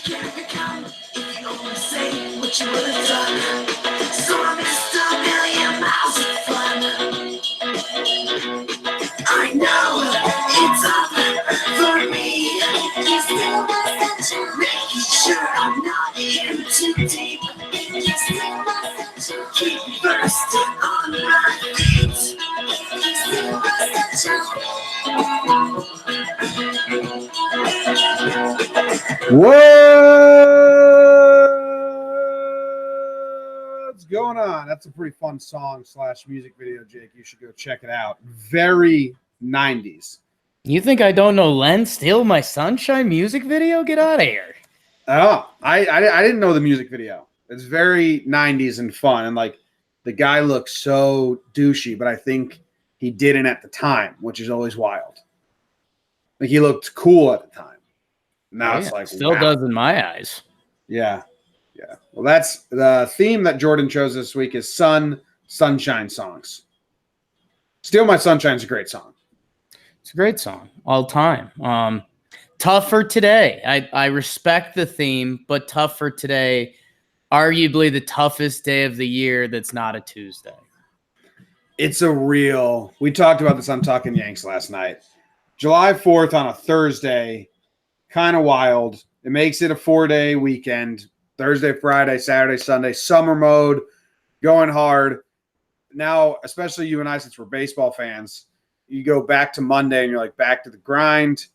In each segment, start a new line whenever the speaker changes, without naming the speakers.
can't become if you only say what you would have done. So I missed a million miles of fun. I know it's up for me. You still my sunshine. Making sure I'm not in too deep. You still my sunshine. Keep me first on my feet. You still my sunshine.
What's going on? That's a pretty fun song / music video, Jake. You should go check it out. Very 90s.
You think I don't know Len Steal My Sunshine music video? Get out of here.
Oh, I didn't know the music video. It's very 90s and fun. And like the guy looks so douchey, but I think he didn't at the time, which is always wild. Like he looked cool at the time. Now it's like
still
wow.
does in my eyes.
Yeah. Well, that's the theme that Jordan chose this week is sunshine songs. Steal My Sunshine is a great song.
It's a great song all time. Tough for today. I respect the theme, but tough for today. Arguably the toughest day of the year that's not a Tuesday.
It's a real. We talked about this on Talking Yanks last night. July 4th on a Thursday, kind of wild. It makes it a 4-day weekend. Thursday, Friday, Saturday, Sunday, summer mode, going hard. Now, especially you and I, since we're baseball fans, you go back to Monday and you're like back to the grind.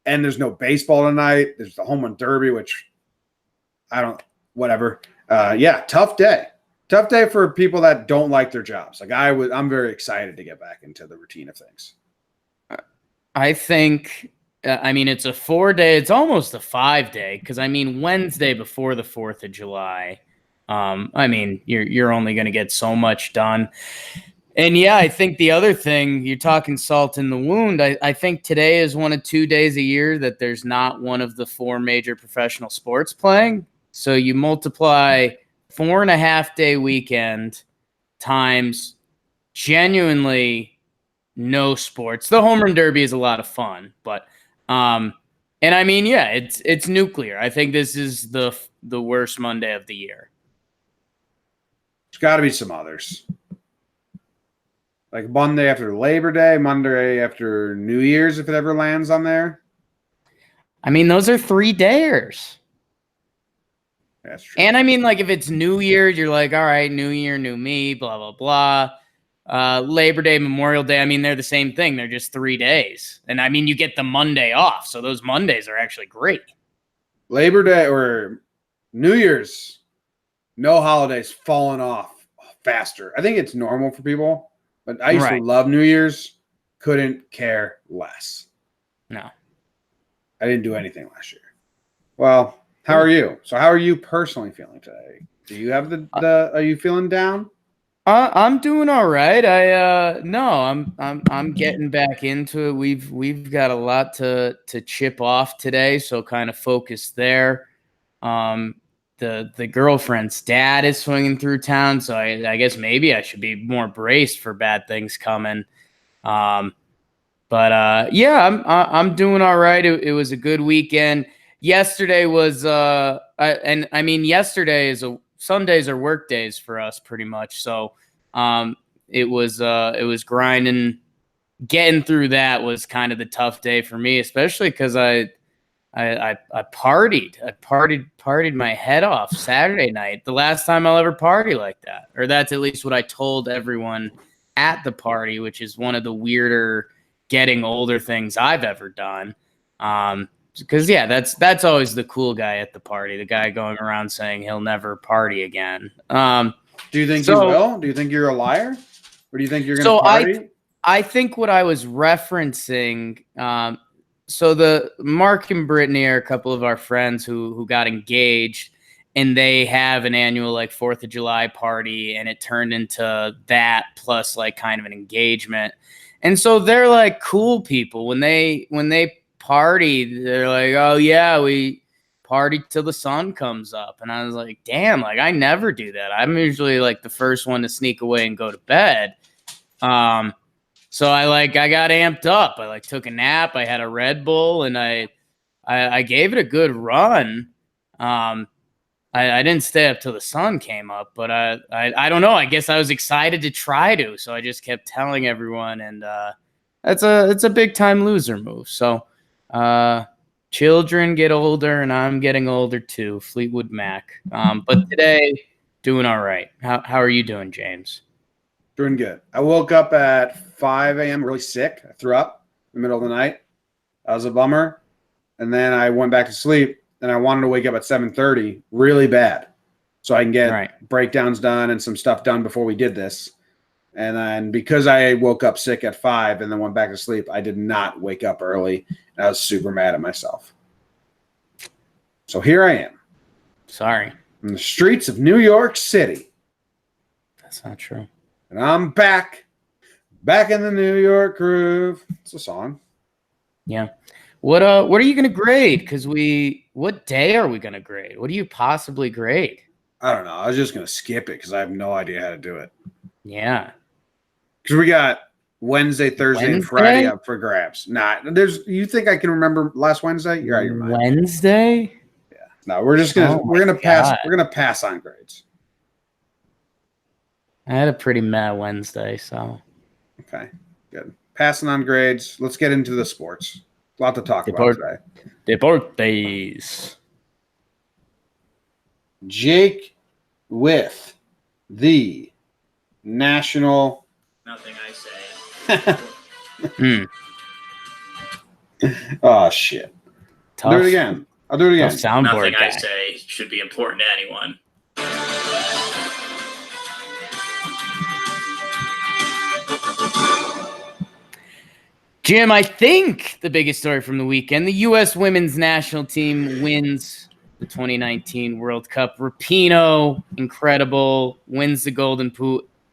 And there's no baseball tonight. There's the home run derby, which whatever. Tough day. Tough day for people that don't like their jobs. Like I'm very excited to get back into the routine of things.
I think, it's a 4-day. It's almost a 5-day because, Wednesday before the 4th of July, you're only going to get so much done. And, I think the other thing, you're talking salt in the wound. I think today is one of 2 days a year that there's not one of the 4 major professional sports playing. So you multiply 4.5-day weekend times genuinely no sports. The home run derby is a lot of fun, but it's nuclear. I think this is the worst Monday of the year.
There's got to be some others. Like Monday after Labor Day, Monday after New Year's, if it ever lands on there.
Those are 3-dayers.
That's true.
And if it's New Year, you're like, all right, New Year, new me, blah, blah, blah. Labor Day, Memorial Day, they're the same thing. They're just 3 days. And you get the Monday off. So those Mondays are actually great.
Labor Day or New Year's, no holidays falling off faster. I think it's normal for people, but I used to love New Year's. Couldn't care less.
No.
I didn't do anything last year. Well, how are you? So how are you personally feeling today? Do you have are you feeling down?
I'm doing all right. I'm getting back into it. We've got a lot to chip off today, so kind of focus there. The girlfriend's dad is swinging through town, so I guess maybe I should be more braced for bad things coming. I'm doing all right. It was a good weekend. Yesterday was Sundays are work days for us pretty much. So it was grinding. Getting through that was kind of the tough day for me, especially because I partied. I partied my head off Saturday night. The last time I'll ever party like that. Or that's at least what I told everyone at the party, which is one of the weirder getting older things I've ever done. Because that's always the cool guy at the party, the guy going around saying he'll never party again.
Do you think you will? Do you think you're a liar? Or do you think you're going to party?
I think what I was referencing, so the Mark and Brittany are a couple of our friends who got engaged, and they have an annual 4th of July party, and it turned into that plus kind of an engagement. And so they're cool people. When they party, they're like, oh yeah, we party till the sun comes up. And I was like, damn, I never do that. I'm usually the first one to sneak away and go to bed. So I got amped up. I took a nap. I had a Red Bull, and I gave it a good run. I didn't stay up till the sun came up, but I don't know. I guess I was excited to try to, so I just kept telling everyone, and it's a big time loser move. So children get older, and I'm getting older too. Fleetwood Mac. But today, doing all right. How are you doing, James?
Doing good. I woke up at 5 a.m. really sick. I threw up in the middle of the night. That was a bummer. And then I went back to sleep, and I wanted to wake up at 7:30 really bad so I can get breakdowns done and some stuff done before we did this. And then because I woke up sick at 5 and then went back to sleep, I did not wake up early. And I was super mad at myself. So here I am.
Sorry.
In the streets of New York City.
That's not true.
And I'm back in the New York groove. It's a song.
Yeah. What are you gonna grade? Because what day are we gonna grade? What do you possibly grade?
I don't know. I was just gonna skip it because I have no idea how to do it.
Yeah.
Because we got Wednesday, Thursday, and Friday up for grabs. Nah, you think I can remember last Wednesday? You're out of your mind.
Wednesday?
Yeah. No, we're gonna pass. We're gonna pass on grades.
I had a pretty mad Wednesday, so.
Okay, good. Passing on grades. Let's get into the sports. A lot to talk about today.
Deportes.
Jake with the national.
Nothing I say.
Oh, shit.
Tough.
I'll do it again.
Soundboard
Nothing
guy.
I say should be important to anyone.
Jim, I think the biggest story from the weekend, the U.S. women's national team wins the 2019 World Cup. Rapinoe, incredible, wins the Golden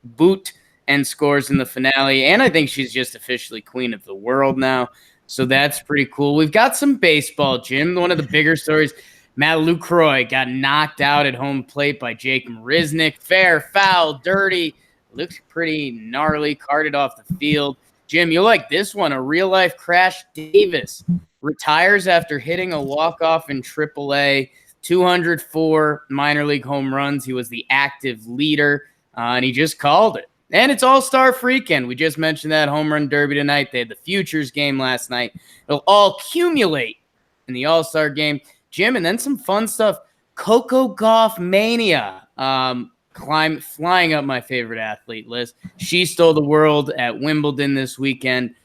Boot and scores in the finale. And I think she's just officially queen of the world now. So that's pretty cool. We've got some baseball, Jim. One of the bigger stories, Matt Lucroy got knocked out at home plate by Jake Marisnick. Fair, foul, dirty. Looked pretty gnarly, carted off the field. Jim, you'll like this one. A real-life Crash Davis retires after hitting a walk-off in AAA. 204 minor league home runs. He was the active leader, and he just called it. And it's All-Star Freakin'. We just mentioned that home run derby tonight. They had the Futures game last night. It'll all accumulate in the All-Star game. Jim, and then some fun stuff. Coco Gauff Mania. Flying up my favorite athlete list. She stole the world at Wimbledon this weekend,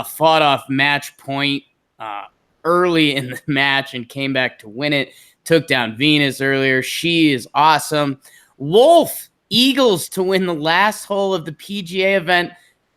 fought off match point early in the match and came back to win it. Took down Venus earlier. She is awesome. Wolf, Eagles to win the last hole of the PGA event.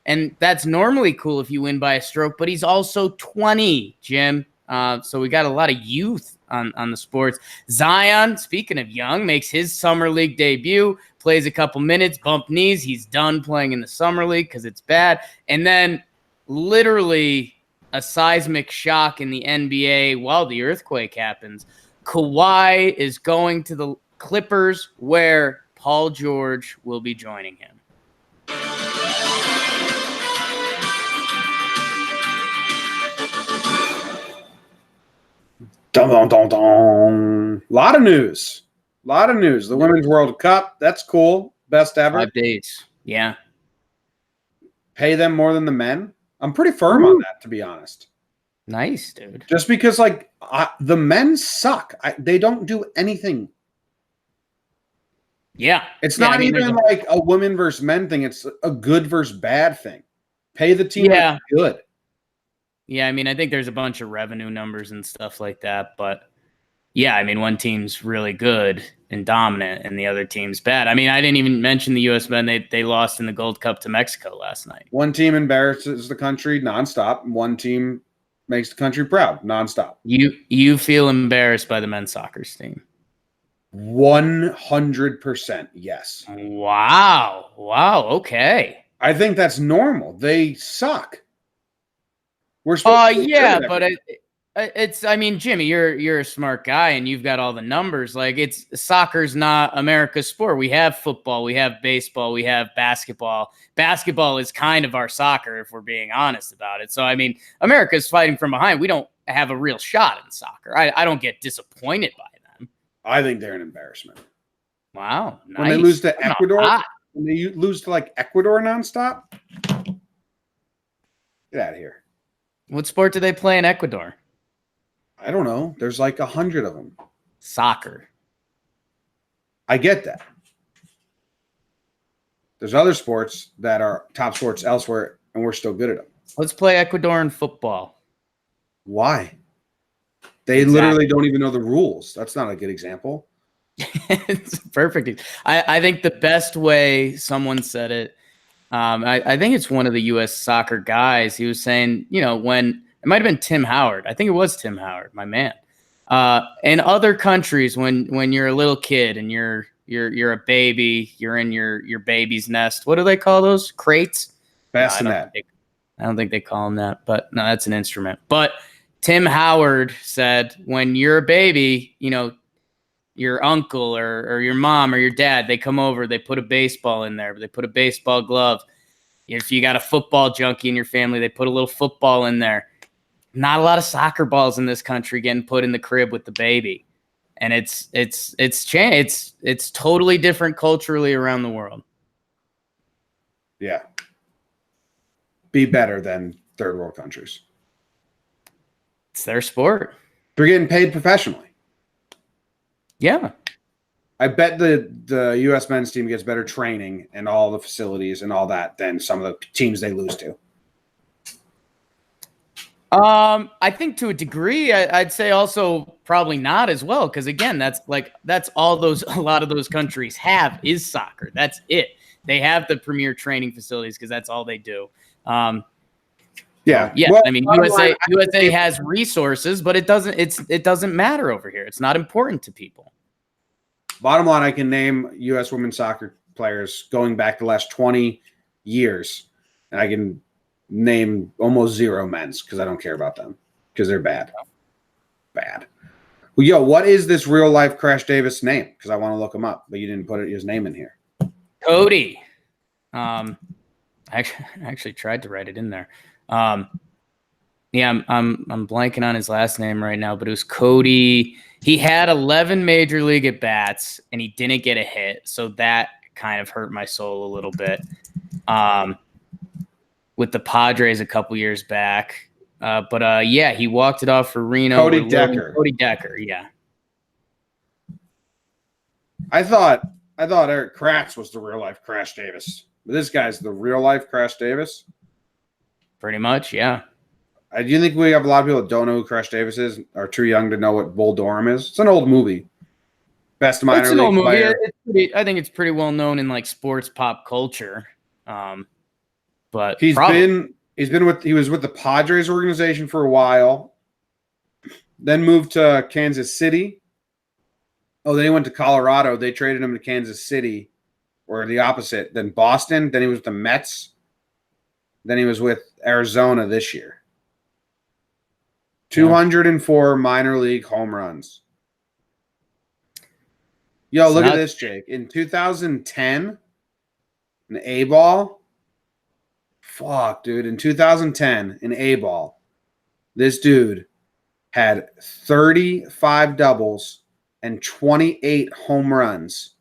And that's normally cool if you win by a stroke, but he's also 20, Jim. So we got a lot of youth on the sports. Zion, speaking of young, makes his summer league debut, plays a couple minutes, bump knees. He's done playing in the summer league because it's bad. And then literally a seismic shock in the NBA while the earthquake happens. Kawhi is going to the Clippers where Paul George will be joining him.
Dun, dun, dun, dun. Lot of news. The Women's World Cup. That's cool. Best ever.
5 days. Yeah.
Pay them more than the men. I'm pretty firm on that, to be honest.
Nice, dude.
Just because, the men suck. They don't do anything.
Yeah.
It's not even like a women versus men thing. It's a good versus bad thing. Pay the team that's good.
Yeah, I mean, I think there's a bunch of revenue numbers and stuff like that. But, yeah, I mean, one team's really good and dominant and the other team's bad. I mean, I didn't even mention the U.S. men. They lost in the Gold Cup to Mexico last night.
One team embarrasses the country nonstop. One team makes the country proud nonstop.
You feel embarrassed by the men's soccer team?
100% yes.
Wow. Okay.
I think that's normal. They suck. We're supposed to
yeah, but it's. I mean, Jimmy, you're a smart guy, and you've got all the numbers. Like, soccer's not America's sport. We have football, we have baseball, we have basketball. Basketball is kind of our soccer, if we're being honest about it. So, I mean, America's fighting from behind. We don't have a real shot in soccer. I don't get disappointed by them.
I think they're an embarrassment.
Wow. Nice.
When they lose to
I'm
Ecuador,
hot.
when they lose to like Ecuador nonstop, get out of here.
What sport do they play in Ecuador?
I don't know. There's like 100 of them.
Soccer.
I get that. There's other sports that are top sports elsewhere, and we're still good at them.
Let's play Ecuadorian football.
Why? They literally don't even know the rules. That's not a good example.
It's perfect. I think the best way someone said it, I think it's one of the U.S. soccer guys. He was saying, when it might have been Tim Howard. I think it was Tim Howard, my man. In other countries, when you're a little kid and you're a baby, you're in your baby's nest. What do they call those? Crates?
Bassinet.
I don't think they call them that, but no, that's an instrument. But Tim Howard said, when you're a baby, your uncle or your mom or your dad, they come over, they put a baseball in there, they put a baseball glove. If you got a football junkie in your family, they put a little football in there. Not a lot of soccer balls in this country getting put in the crib with the baby. And it's totally different culturally around the world.
Yeah. Be better than third world countries.
It's their sport.
They're getting paid professionally.
Yeah.
I bet the U.S. men's team gets better training and all the facilities and all that than some of the teams they lose to.
I think to a degree, I'd say also probably not as well, because again, that's all a lot of those countries have is soccer. That's it. They have the premier training facilities because that's all they do.
Yeah.
Well, I mean, USA has resources, but it doesn't matter over here. It's not important to people.
Bottom line, I can name U.S. women's soccer players going back the last 20 years, and I can name almost zero men's because I don't care about them because they're bad. Bad. Well, what is this real life Crash Davis name? Because I want to look him up, but you didn't put his name in here.
Cody. I actually tried to write it in there. I'm blanking on his last name right now, but it was Cody. He had 11 major league at bats and he didn't get a hit, so that kind of hurt my soul a little bit. With the Padres a couple years back, but he walked it off for Reno.
Cody Decker.
Cody Decker, yeah.
I thought Eric Kratz was the real life Crash Davis, but this guy's the real life Crash Davis.
Pretty much, yeah.
Do you think we have a lot of people that don't know who Crash Davis is, or too young to know what Bull Durham is? It's an old movie. Best minor
It's an
league
old movie.
player.
I think it's pretty well known in like sports pop culture. But
he was with the Padres organization for a while, then moved to Kansas City. Oh, then he went to Colorado. They traded him to Kansas City, or the opposite. Then Boston. Then he was with the Mets. Then he was with Arizona this year. 204 minor league home runs. Yo, look at this, Jake. In 2010, an A-ball. Fuck, dude. In 2010, an A-ball, this dude had 35 doubles and 28 home runs.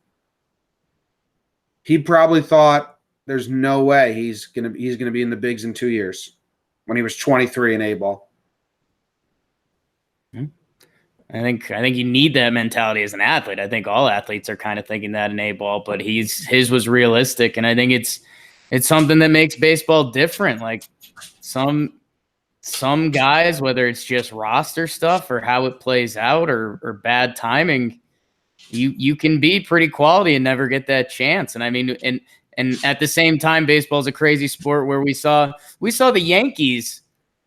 He probably thought there's no way he's gonna be in the bigs in 2 years when he was 23 in A-ball.
I think you need that mentality as an athlete. I think all athletes are kind of thinking that in A-ball, but his was realistic, and I think it's something that makes baseball different. Like some guys, whether it's just roster stuff or how it plays out or bad timing, you can be pretty quality and never get that chance. And I mean, and at the same time, baseball is a crazy sport where we saw the Yankees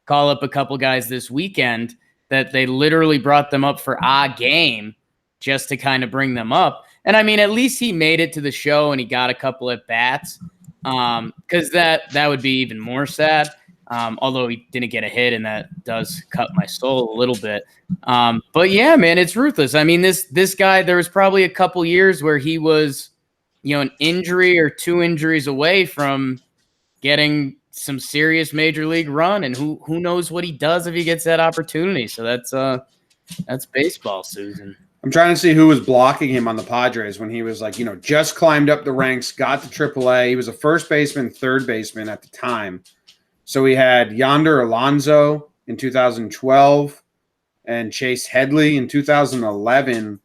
call up a couple guys this weekend that they literally brought them up for a game just to kind of bring them up. And I mean, at least he made it to the show and he got a couple at bats. Because that would be even more sad. Although he didn't get a hit, and that does cut my soul a little bit. But yeah, man, it's ruthless. I mean, this guy, there was probably a couple years where he was, an injury or two injuries away from getting some serious major league run, and who knows what he does if he gets that opportunity. So that's baseball, Susan.
I'm trying to see who was blocking him on the Padres when he was like, just climbed up the ranks, got to AAA. He was a first baseman, third baseman at the time. So we had Yonder Alonso in 2012 and Chase Headley in 2011.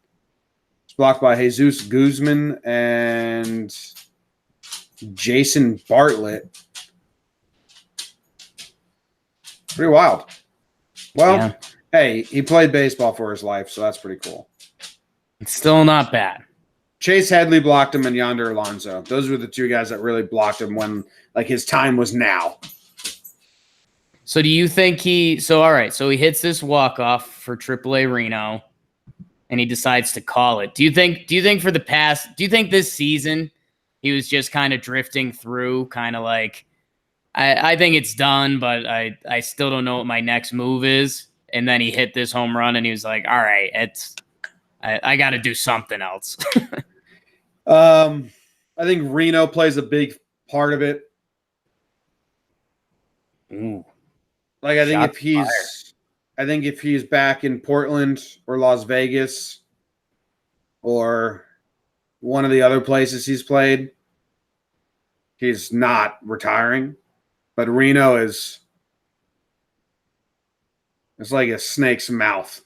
It's blocked by Jesus Guzman and Jason Bartlett. Pretty wild. Well, Hey, he played baseball for his life, so that's pretty cool.
It's still not bad.
Chase Headley blocked him and Yonder Alonso. Those were the two guys that really blocked him when his time was now.
So do you think all right, so he hits this walk-off for AAA Reno and he decides to call it. Do you think this season he was just kind of drifting through, kind of like, I think it's done, but I still don't know what my next move is. And then he hit this home run and he was like, all right, I got to do something else.
I think Reno plays a big part of it.
Ooh.
Like I think if he's back in Portland or Las Vegas or one of the other places he's played, he's not retiring. But Reno it's like a snake's mouth.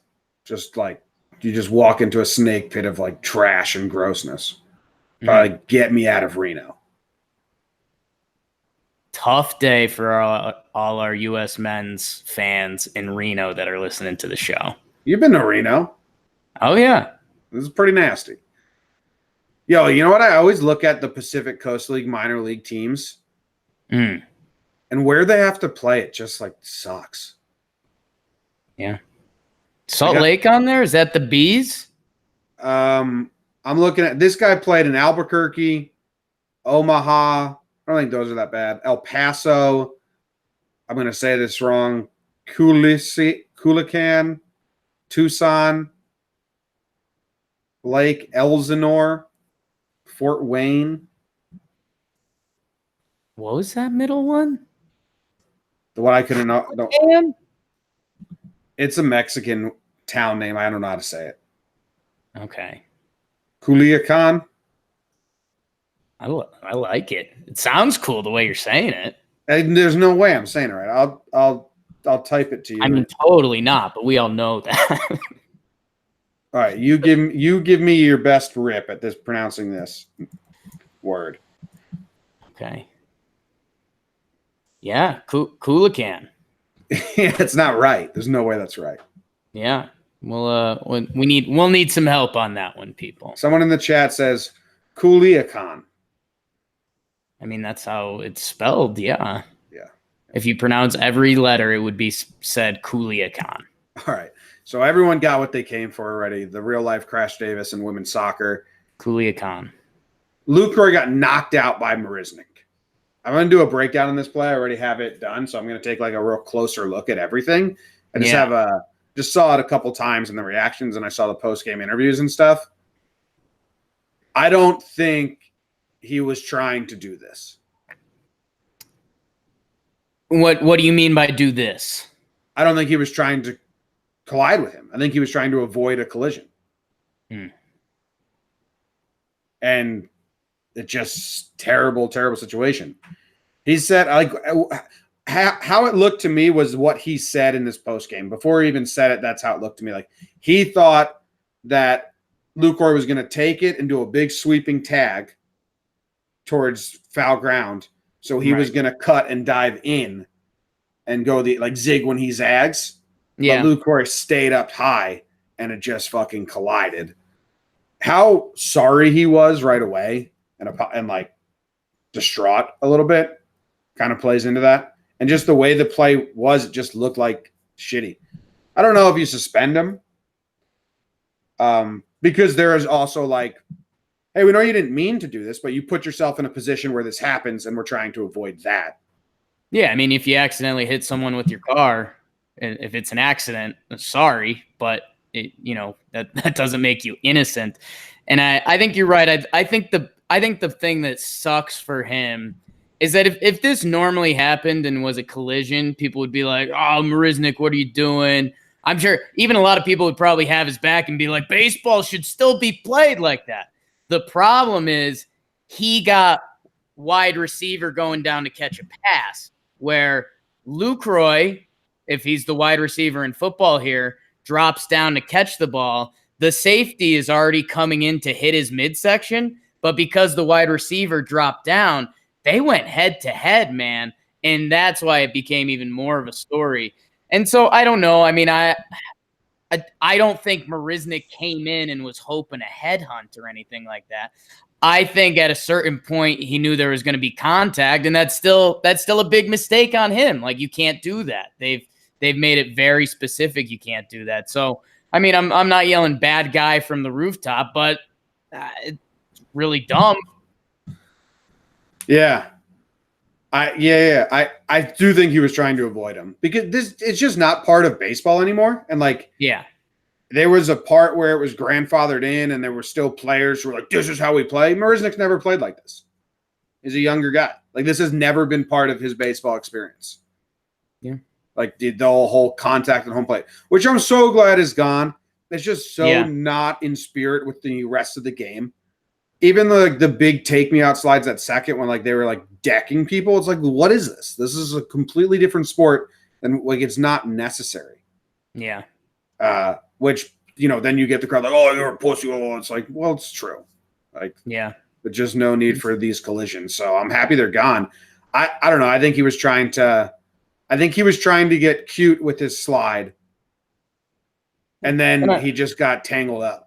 Just like you just walk into a snake pit of like trash and grossness. Probably get me out of Reno.
Tough day for all our U.S. men's fans in Reno that are listening to the show.
You've been to Reno.
Oh, yeah.
This is pretty nasty. Yo, you know what? I always look at the Pacific Coast League minor league teams. And where they have to play, it just like sucks.
Yeah. Salt Lake on there? Is that the Bees?
I'm looking at this guy played in Albuquerque, Omaha. I don't think those are that bad. El Paso. I'm going to say this wrong. Culican, Tucson, Lake Elsinore, Fort Wayne.
What was that middle one?
The one I couldn't know. It's a Mexican town name. I don't know how to say it.
Okay.
Culiacan.
I like it. It sounds cool the way you're saying it.
And there's no way I'm saying it right. I'll type it to you.
I mean, totally not, but we all know that.
All right, you give me your best rip at this pronouncing this word.
Okay. Yeah, Culiacan.
Yeah, it's not right. There's no way that's right.
Yeah. Well, we'll need some help on that one, people.
Someone in the chat says Culiacan.
I mean, that's how it's spelled. Yeah.
Yeah.
If you pronounce every letter, it would be said Culiacan.
All right. So everyone got what they came for already. The real life Crash Davis and women's soccer.
Culiacan.
Lucroy got knocked out by Marisnik. I'm going to do a breakdown on this play. I already have it done. So I'm going to take like a real closer look at everything. I just saw it a couple times in the reactions and I saw the post-game interviews and stuff. I don't think he was trying to do this.
What do you mean by do this?
I don't think he was trying to collide with him. I think he was trying to avoid a collision. And it's just terrible, terrible situation. He said, like, how it looked to me was what he said in this postgame. Before he even said it, that's how it looked to me. Like, he thought that Lucroy was going to take it and do a big sweeping tag towards foul ground. So he was going to cut and dive in and go zig when he zags. Yeah. But Lucroy stayed up high and it just fucking collided. How sorry he was right away and like distraught a little bit kind of plays into that. And just the way the play was, it just looked like shitty. I don't know if you suspend him. Because there is also like, hey, we know you didn't mean to do this, but you put yourself in a position where this happens and we're trying to avoid that.
Yeah, I mean, if you accidentally hit someone with your car, and if it's an accident, sorry, but that doesn't make you innocent. And I think you're right. I think the thing that sucks for him is that if this normally happened and was a collision, people would be like, "Oh, Marisnik, what are you doing? I'm sure even a lot of people would probably have his back and be like, baseball should still be played like that. The problem is he got wide receiver going down to catch a pass, where Lucroy, if he's the wide receiver in football here, drops down to catch the ball. The safety is already coming in to hit his midsection, but because the wide receiver dropped down, they went head to head, man. And that's why it became even more of a story. And so I don't know. I mean, I don't think Marisnik came in and was hoping a headhunt or anything like that. I think at a certain point he knew there was going to be contact, and that's still a big mistake on him. Like, you can't do that. They've made it very specific. You can't do that. So I mean, I'm not yelling bad guy from the rooftop, but it's really dumb.
Yeah. I do think he was trying to avoid him because it's just not part of baseball anymore. And like,
yeah,
there was a part where it was grandfathered in and there were still players who were like, this is how we play. Marisnik's never played like this. He's a younger guy. Like, this has never been part of his baseball experience.
Yeah.
Like the whole contact and home plate, which I'm so glad is gone. It's just so not in spirit with the rest of the game. Even the big take me out slides at second when like they were like decking people. It's like, what is this? This is a completely different sport and like it's not necessary.
Yeah.
Which, you know, then you get the crowd like, oh, you're a pussy. Oh, it's like, well, it's true. Like,
yeah,
but just no need for these collisions. So I'm happy they're gone. I don't know. I think he was trying to get cute with his slide. And then he just got tangled up.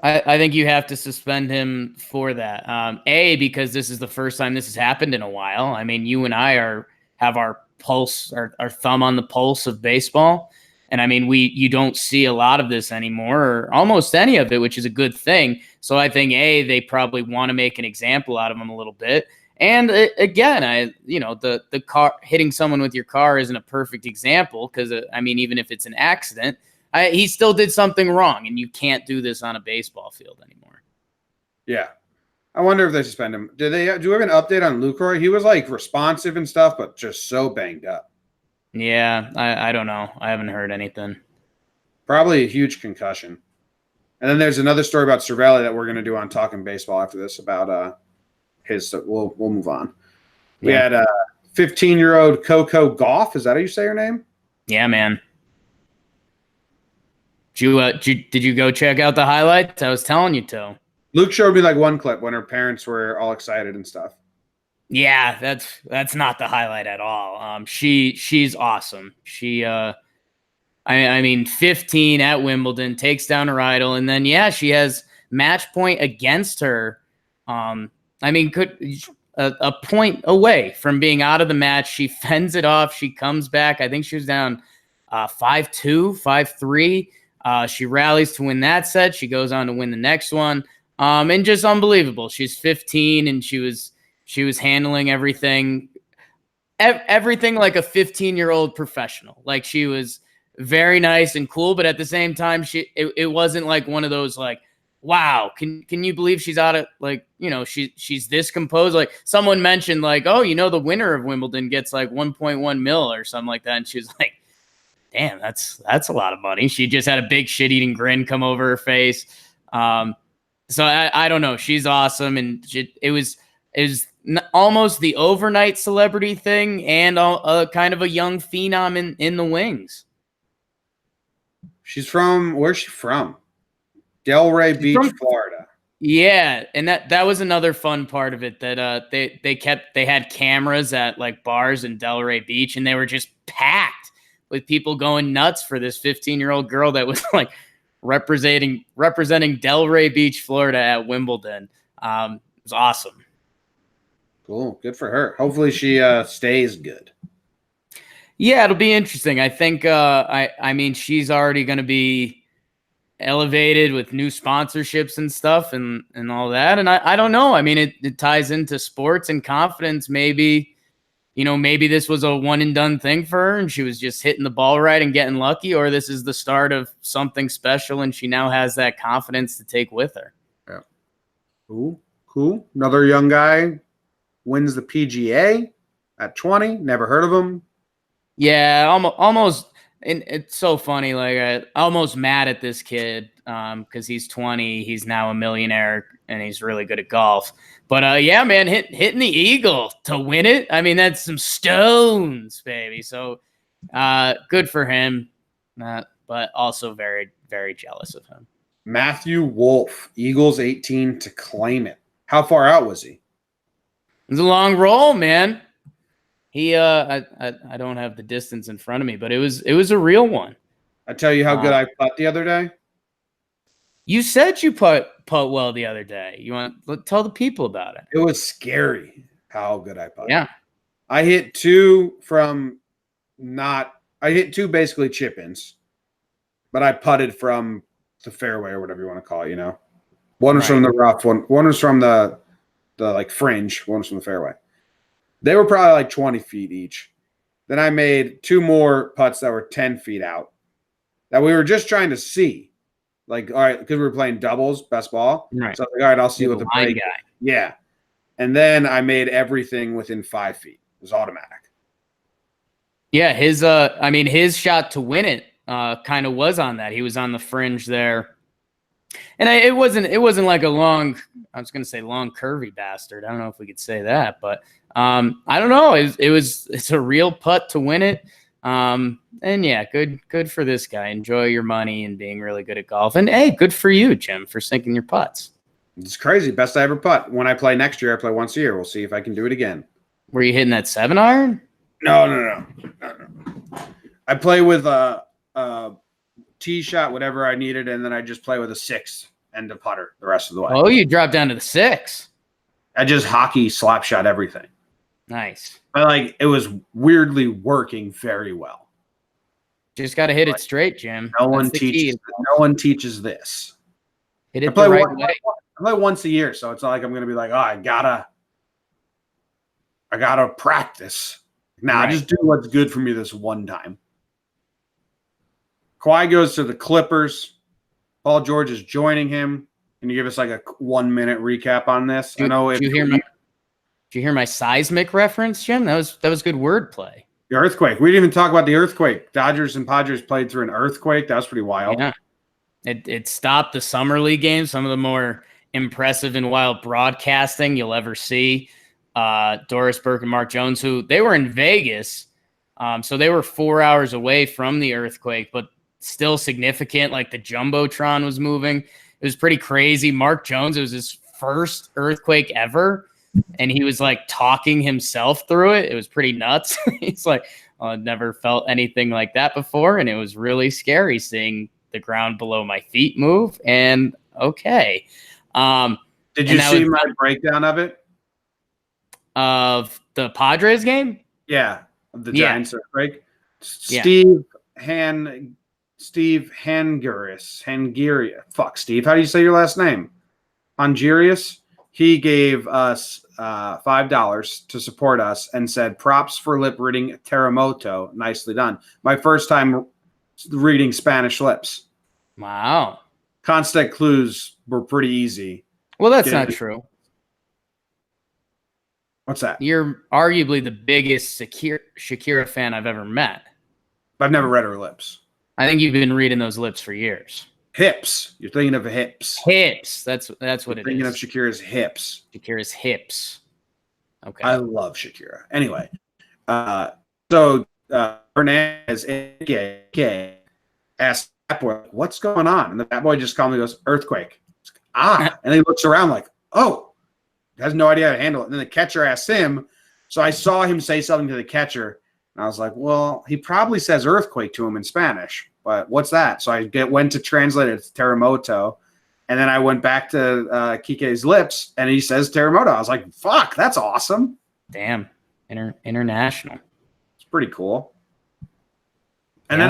I think you have to suspend him for that. Because this is the first time this has happened in a while. I mean, you and I have our pulse, our thumb on the pulse of baseball. And I mean, you don't see a lot of this anymore, or almost any of it, which is a good thing. So I think they probably want to make an example out of him a little bit. And again, the car hitting someone with your car isn't a perfect example because I mean, even if it's an accident, he still did something wrong, and you can't do this on a baseball field anymore.
Yeah. I wonder if they suspend him. Do we have an update on Lucroy? He was like responsive and stuff, but just so banged up.
Yeah, I don't know. I haven't heard anything.
Probably a huge concussion. And then there's another story about Cervelli that we're going to do on Talking Baseball after this about his. We'll move on. We had 15-year-old Coco Gauff. Is that how you say her name?
Yeah, man. Did you go check out the highlights? I was telling you to.
Luke showed me like one clip when her parents were all excited and stuff.
Yeah, that's not the highlight at all. She's awesome. She I mean 15 at Wimbledon, takes down her idol, and then she has match point against her. I mean, a point away from being out of the match. She fends it off. She comes back. I think she was down 5-2, 5-3. She rallies to win that set. She goes on to win the next one. And just unbelievable. She's 15 and she was handling everything like a 15-year-old professional. Like, she was very nice and cool, but at the same time, it wasn't like one of those like, wow, can you believe she's out of, like, you know, she's this composed. Like, someone mentioned like, oh, you know, the winner of Wimbledon gets like 1.1 mil or something like that. And she was like, damn, that's a lot of money. She just had a big shit-eating grin come over her face. So I don't know. She's awesome, and it was almost the overnight celebrity thing, and kind of a young phenom in the wings.
She's from, where's she from? Delray Beach, Florida.
Yeah, and that was another fun part of it, that they had cameras at like bars in Delray Beach, and they were just packed with people going nuts for this 15-year-old girl that was like representing Delray Beach, Florida at Wimbledon. It was awesome.
Cool. Good for her. Hopefully she stays good.
Yeah, it'll be interesting. I think I mean, she's already going to be elevated with new sponsorships and stuff and all that. And I don't know. I mean, it ties into sports and confidence. Maybe this was a one and done thing for her and she was just hitting the ball right and getting lucky, or this is the start of something special and she now has that confidence to take with her.
Yeah. Cool. Another young guy wins the PGA at 20. Never heard of him.
Yeah, almost And it's so funny. Like, I'm almost mad at this kid because he's 20. He's now a millionaire and he's really good at golf. But yeah, man, hitting the eagle to win it. I mean, that's some stones, baby. So good for him. But also very, very jealous of him.
Matthew Wolf, Eagles 18 to claim it. How far out was he?
It was a long roll, man. He I don't have the distance in front of me, but it was a real one.
I tell you how good I putt the other day.
You said you putt well the other day. You want to tell the people about it?
It was scary how good I putted.
Yeah.
I hit two basically chip-ins, but I putted from the fairway or whatever you want to call it, you know. One was from the rough, one was from the like fringe, one was from the fairway. They were probably like 20 feet each. Then I made two more putts that were 10 feet out that we were just trying to see. Like, all right, because we were playing doubles, best ball.
Right.
So I was like, all right, I'll see what the break
guy.
Yeah. And then I made everything within 5 feet. It was automatic.
Yeah, his shot to win it kind of was on that. He was on the fringe there. And it wasn't like a long, I was going to say long curvy bastard. I don't know if we could say that, but I don't know. It's a real putt to win it. And yeah, good for this guy. Enjoy your money and being really good at golf. And hey, good for you, Jim, for sinking your putts.
It's crazy. Best I ever putt. When I play next year, I play once a year. We'll see if I can do it again.
Were you hitting that 7-iron?
No. I play with a tee shot, whatever I needed, and then I just play with a 6 and a putter the rest of the way.
Oh, you dropped down to the 6.
I just hockey slap shot everything.
Nice.
But like it was weirdly working very well.
Just got to hit it straight, Jim.
No one teaches this.
Hit it the right way.
I play once a year, so it's not like I'm going to be like, oh, I gotta practice. Nah, just do what's good for me this one time. Kawhi goes to the Clippers. Paul George is joining him. Can you give us like a 1-minute recap on this?
Did you hear my seismic reference, Jim? That was good wordplay.
The earthquake. We didn't even talk about the earthquake. Dodgers and Padres played through an earthquake. That was pretty wild.
Yeah. It stopped the summer league games, some of the more impressive and wild broadcasting you'll ever see. Doris Burke and Mark Jones, who they were in Vegas. So they were 4 hours away from the earthquake, but still significant. Like the Jumbotron was moving. It was pretty crazy. Mark Jones, it was his first earthquake ever. And he was like talking himself through it. It was pretty nuts. He's like, I've never felt anything like that before. And it was really scary seeing the ground below my feet move. And okay.
Did you see my breakdown of it?
Of the Padres game?
Yeah. Of the Giants earthquake.
Yeah.
Steve Hangiris. Fuck, Steve. How do you say your last name? Hangirius. He gave us $5 to support us and said, props for lip reading Terremoto. Nicely done. My first time reading Spanish lips.
Wow.
Constant clues were pretty easy.
Well, that's not true.
What's that?
You're arguably the biggest Shakira fan I've ever met.
I've never read her lips.
I think you've been reading those lips for years.
Hips. You're thinking of hips.
Hips. That's what it is.
Thinking of Shakira's hips.
Shakira's hips. Okay.
I love Shakira. Anyway, so Hernandez asked Fat Boy, what's going on? And the Fat Boy just calmly goes, earthquake. And he looks around like, oh, has no idea how to handle it. And then the catcher asks him. So I saw him say something to the catcher. And I was like, well, he probably says earthquake to him in Spanish. But what's that? So I went to translate it to Terremoto. And then I went back to Kike's lips, and he says Terremoto. I was like, fuck, that's awesome.
Damn. International.
It's pretty cool. And then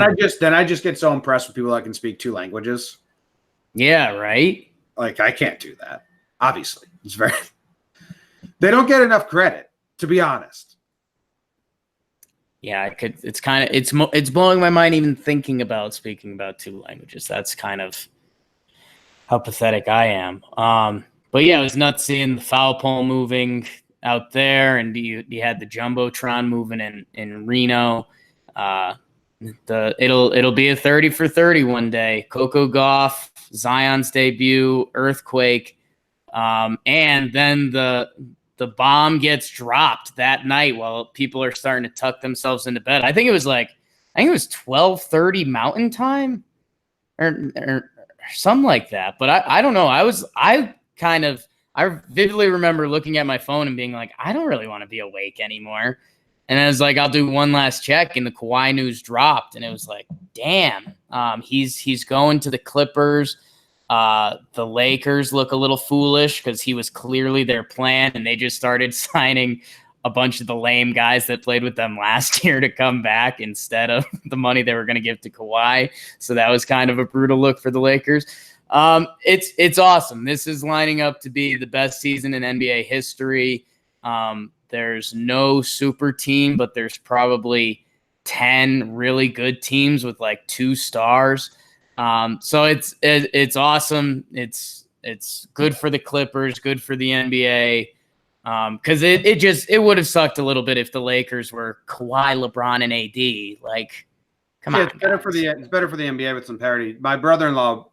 I just get so impressed with people that can speak 2 languages.
Yeah, right?
Like, I can't do that. Obviously. It's very – they don't get enough credit, to be honest.
Yeah, it's blowing my mind even thinking about speaking about 2 languages. That's kind of how pathetic I am. But yeah, it was nuts seeing the foul pole moving out there, and you had the Jumbotron moving in Reno. It'll be a 30 for 30 one day. Coco Gauff, Zion's debut, earthquake, and then the bomb gets dropped that night while people are starting to tuck themselves into bed. I think it was 12:30 Mountain Time, or something like that. But I don't know. I vividly remember looking at my phone and being like, I don't really want to be awake anymore. And I was like, I'll do one last check, and the Kawhi news dropped, and it was like, damn, he's going to the Clippers. The Lakers look a little foolish because he was clearly their plan, and they just started signing a bunch of the lame guys that played with them last year to come back instead of the money they were going to give to Kawhi. So that was kind of a brutal look for the Lakers. It's awesome. This is lining up to be the best season in NBA history. There's no super team, but there's probably 10 really good teams with like 2 stars. So it's awesome. It's good for the Clippers, good for the NBA. Because it would have sucked a little bit if the Lakers were Kawhi, LeBron, and AD. Like, come on.
It's better for the NBA with some parity. My brother-in-law,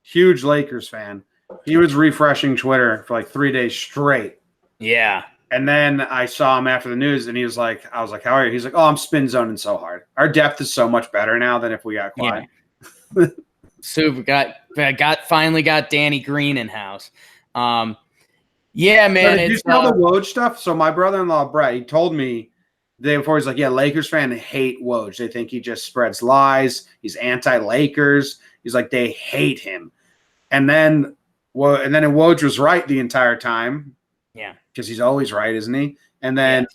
huge Lakers fan, he was refreshing Twitter for like 3 days straight.
Yeah.
And then I saw him after the news, and I was like, how are you? He's like, oh, I'm spin zoning so hard. Our depth is so much better now than if we got Kawhi.
Yeah. Super. Finally got Danny Green in house. Yeah, man.
Did you know the Woj stuff? So my brother-in-law, Brett, he told me the day before, he's like, yeah, Lakers fans hate Woj. They think he just spreads lies. He's anti-Lakers. He's like, they hate him. And then Woj was right the entire time.
Yeah.
Because he's always right, isn't he? And then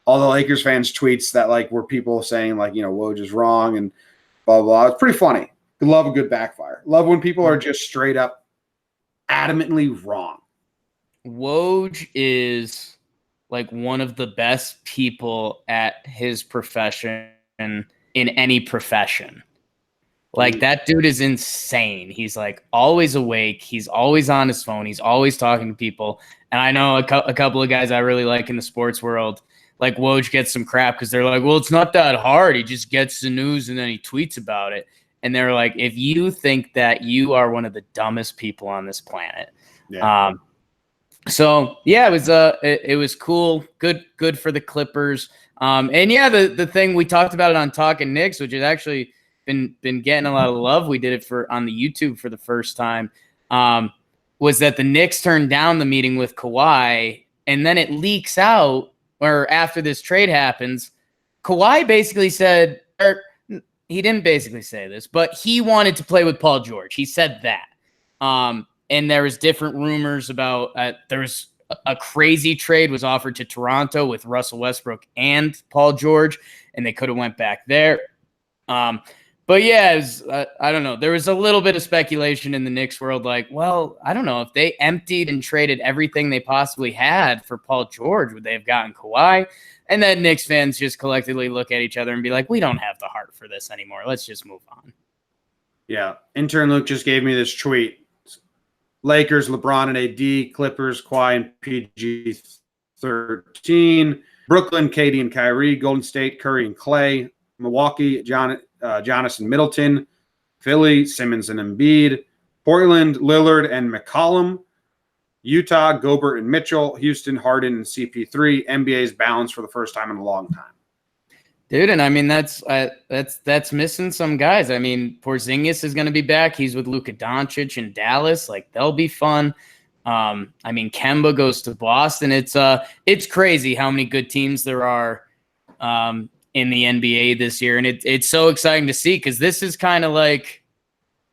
all the Lakers fans tweets that like were people saying like, Woj is wrong and blah, blah, blah. It's pretty funny. Love a good backfire. Love when people are just straight up adamantly wrong.
Woj is like one of the best people at his profession in any profession. Like that dude is insane. He's like always awake. He's always on his phone. He's always talking to people. And I know a couple of guys I really like in the sports world, like Woj gets some crap because they're like, well, it's not that hard. He just gets the news and then he tweets about it. And they're like, if you think that, you are one of the dumbest people on this planet.
Yeah.
So yeah, it was cool. Good for the Clippers. And yeah, the thing we talked about it on Talking Knicks, which has actually been getting a lot of love. We did it on the YouTube for the first time. Was that the Knicks turned down the meeting with Kawhi, and then it leaks out, or after this trade happens, Kawhi basically said, or he didn't basically say this, but he wanted to play with Paul George. He said that. And there was different rumors about there was a crazy trade was offered to Toronto with Russell Westbrook and Paul George, and they could have went back there. But yeah, I don't know. There was a little bit of speculation in the Knicks world, like, well, I don't know. If they emptied and traded everything they possibly had for Paul George, would they have gotten Kawhi? And then Knicks fans just collectively look at each other and be like, we don't have the heart for this anymore. Let's just move on.
Yeah. Intern Luke just gave me this tweet. Lakers, LeBron and AD, Clippers, Kawhi and PG-13, Brooklyn, KD and Kyrie, Golden State, Curry and Clay, Milwaukee, Giannis and Middleton, Philly, Simmons and Embiid, Portland, Lillard and McCollum, Utah, Gobert and Mitchell, Houston, Harden and CP3. NBA's balanced for the first time in a long time.
Dude, and I mean that's missing some guys. I mean, Porzingis is going to be back. He's with Luka Doncic in Dallas. Like, they'll be fun. I mean, Kemba goes to Boston. It's crazy how many good teams there are in the NBA this year, and it's so exciting to see, because this is kind of like,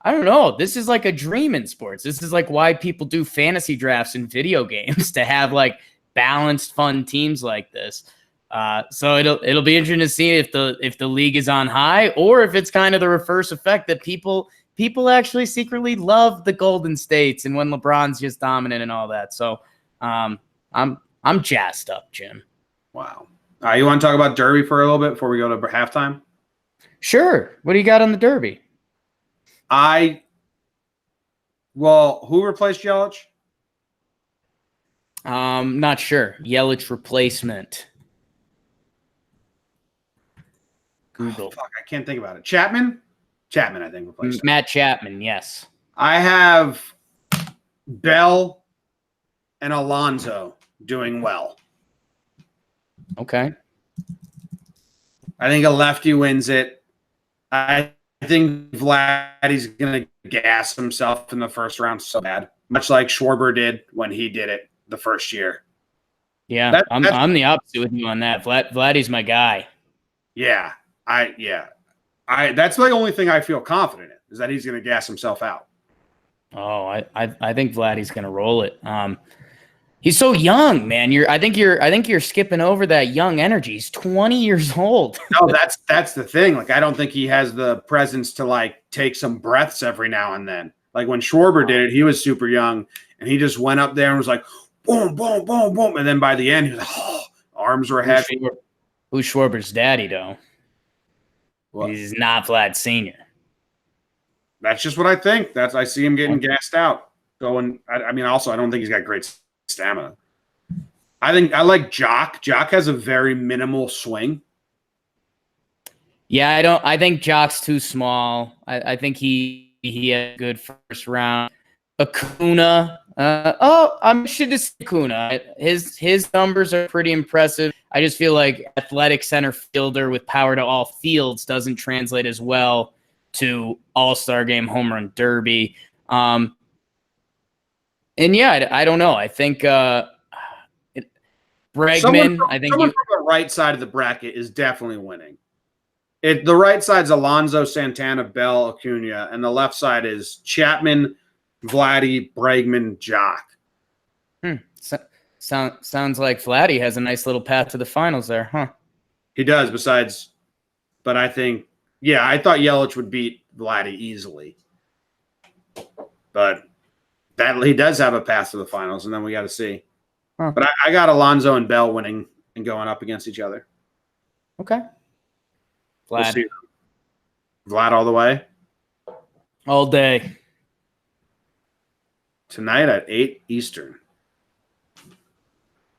I don't know, this is like a dream in sports. This is like why people do fantasy drafts in video games, to have like balanced, fun teams like this. So it'll be interesting to see if the league is on high, or if it's kind of the reverse effect that people actually secretly love the Golden States, and when LeBron's just dominant and all that. So I'm jazzed up, Jim.
Wow. You want to talk about Derby for a little bit before we go to halftime?
Sure. What do you got on the Derby?
Who replaced Yelich?
Not sure. Yelich replacement. Google.
Fuck, I can't think about it. Chapman, I think replaced him.
Matt Chapman, yes.
I have Bell and Alonso doing well.
Okay.
I think a lefty wins it. I think Vladdy's going to gas himself in the first round so bad, much like Schwarber did when he did it the first year.
Yeah, I'm the opposite with you on that. Vladdy's my guy.
Yeah, that's the only thing I feel confident in is that he's going to gas himself out.
Oh, I think Vladdy's going to roll it. He's so young, man. I think you're skipping over that young energy. He's 20 years old.
No, that's the thing. Like, I don't think he has the presence to like take some breaths every now and then. Like when Schwarber did it, he was super young and he just went up there and was like, boom, boom, boom, boom. And then by the end, he was like, oh, arms were heavy.
Who's Schwarber's daddy, though?
Well,
he's not Vlad Sr.
That's just what I think. I see him getting gassed out. Going. I mean, also, I don't think he's got great stamina. I like Jock. Jock has a very minimal swing.
Yeah, I think Jock's too small. I think he had a good first round. Acuna. I'm should just Acuna. His numbers are pretty impressive. I just feel like athletic center fielder with power to all fields doesn't translate as well to All-Star Game home run derby. And yeah, I don't know. I think Bregman.
Someone from the right side of the bracket is definitely winning. The right side's Alonso, Santana, Bell, Acuna, and the left side is Chapman, Vladdy, Bregman, Jock.
Sounds like Vladdy has a nice little path to the finals there, huh?
He does. But I think, yeah, I thought Yelich would beat Vladdy easily, but he does have a path to the finals, and then we got to see.
Huh.
But I got Alonso and Bell winning and going up against each other.
Okay. Vlad.
We'll Vlad all the way.
All day.
Tonight at 8 Eastern.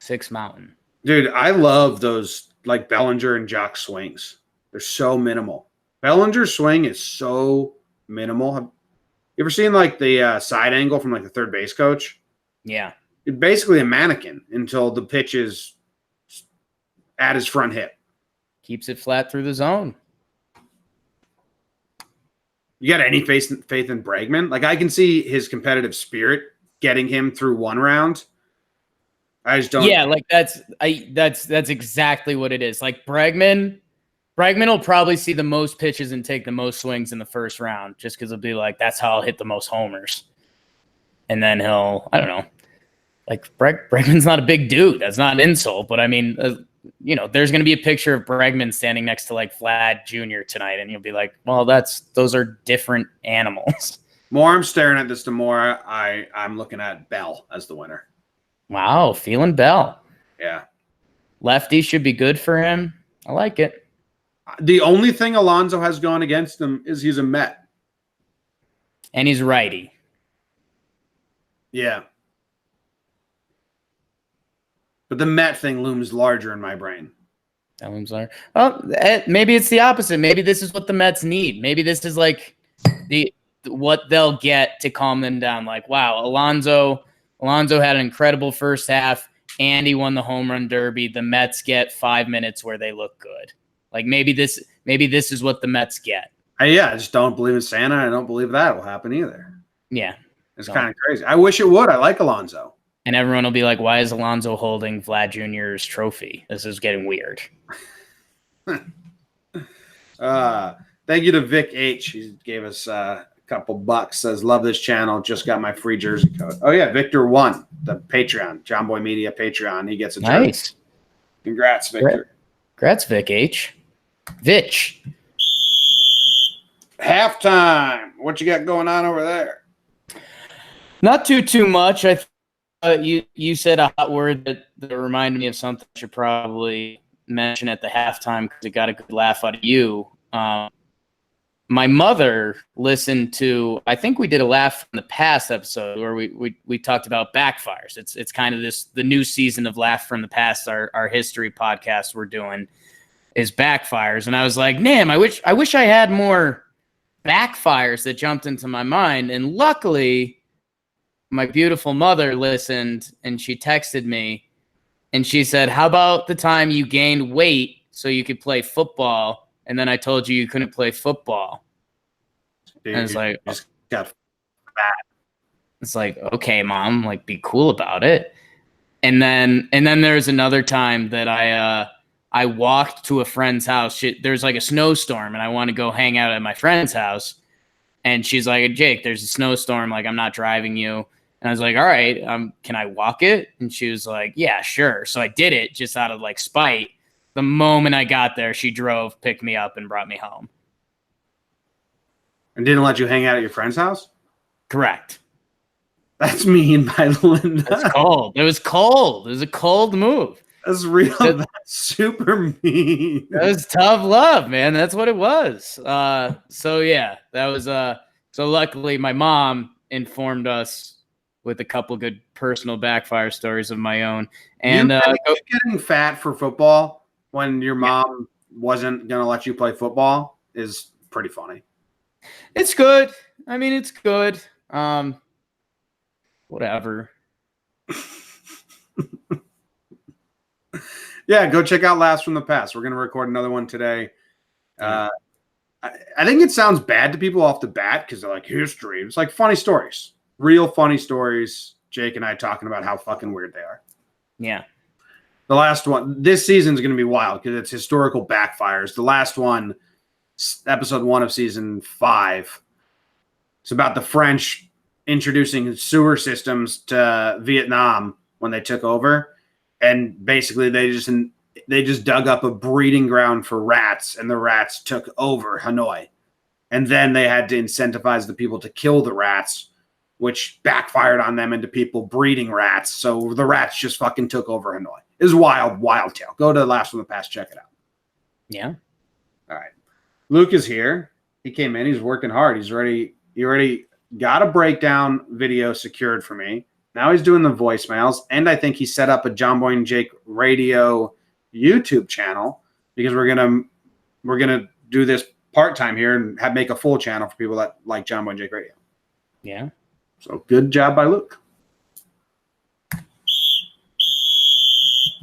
6 Mountain.
Dude, I love those like Bellinger and Jock swings. They're so minimal. Bellinger's swing is so minimal. You ever seen like the side angle from like the third base coach?
Yeah.
It's basically a mannequin until the pitch is at his front hip.
Keeps it flat through the zone.
You got any faith in Bregman? Like, I can see his competitive spirit getting him through one round. I just don't.
Yeah, like that's exactly what it is. Like Bregman will probably see the most pitches and take the most swings in the first round, just because it'll be like that's how I'll hit the most homers. And then I don't know. Like Bregman's not a big dude. That's not an insult, but I mean, there's going to be a picture of Bregman standing next to like Vlad Jr. tonight, and you'll be like, well, those are different animals.
More I'm staring at this, the more I'm looking at Bell as the winner.
Wow, feeling Bell.
Yeah.
Lefty should be good for him. I like it.
The only thing Alonso has gone against him is he's a Met.
And he's righty.
Yeah. But the Met thing looms larger in my brain.
That looms larger. Well, maybe it's the opposite. Maybe this is what the Mets need. Maybe this is like what they'll get to calm them down. Like, wow, Alonso had an incredible first half, and he won the home run derby. The Mets get 5 minutes where they look good. Like maybe this is what the Mets get.
I just don't believe in Santa. I don't believe that will happen either.
Yeah.
It's kind of crazy. I wish it would. I like Alonso.
And everyone will be like, why is Alonso holding Vlad Jr.'s trophy? This is getting weird.
Thank you to Vic H. He gave us a couple bucks. Says, love this channel. Just got my free jersey code. Oh, yeah. Victor won the Patreon. Jomboy Media Patreon. He gets a jersey.
Nice.
Congrats, Victor.
Congrats, Vic H. Vitch.
Halftime. What you got going on over there?
Not too much. You said a hot word that reminded me of something I should probably mention at the halftime because it got a good laugh out of you. My mother listened to, I think we did a laugh in the past episode where we talked about backfires. It's kind of the new season of Laugh from the Past, our history podcast we're doing. is backfires. And I was like, damn, I wish I had more backfires that jumped into my mind. And luckily, my beautiful mother listened and she texted me and she said, how about the time you gained weight so you could play football? And then I told you couldn't play football.
Dude,
and it's like,
just got
it's like, okay, mom, like be cool about it. And then there's another time that I walked to a friend's house. There's like a snowstorm and I want to go hang out at my friend's house. And she's like, Jake, there's a snowstorm. Like, I'm not driving you. And I was like, all right, can I walk it? And she was like, yeah, sure. So I did it just out of like spite. The moment I got there, she drove, picked me up and brought me home.
And didn't let you hang out at your friend's house?
Correct.
That's mean by Linda.
It's cold. It was cold. It was a cold move.
That's real. That's super mean.
That was tough love, man. That's what it was. So yeah, that was so luckily my mom informed us with a couple good personal backfire stories of my own. And
you getting fat for football when your mom wasn't gonna let you play football is pretty funny.
It's good. I mean, it's good. Whatever.
Yeah, go check out Laughs from the Past. We're going to record another one today. I think it sounds bad to people off the bat because they're like, history. It's like funny stories. Real funny stories. Jake and I talking about how fucking weird they are.
Yeah.
The last one, this season's going to be wild because it's historical backfires. The last one, episode 1 of season 5, it's about the French introducing sewer systems to Vietnam when they took over. And basically, they just dug up a breeding ground for rats, and the rats took over Hanoi. And then they had to incentivize the people to kill the rats, which backfired on them into people breeding rats. So the rats just fucking took over Hanoi. It was wild, wild tale. Go to Last from the Past, check it out.
Yeah.
All right. Luke is here. He came in. He's working hard. He already got a breakdown video secured for me. Now he's doing the voicemails, and I think he set up a Jomboy and Jake radio YouTube channel because we're gonna do this part-time here and make a full channel for people that like Jomboy and Jake radio.
Yeah.
So good job by Luke.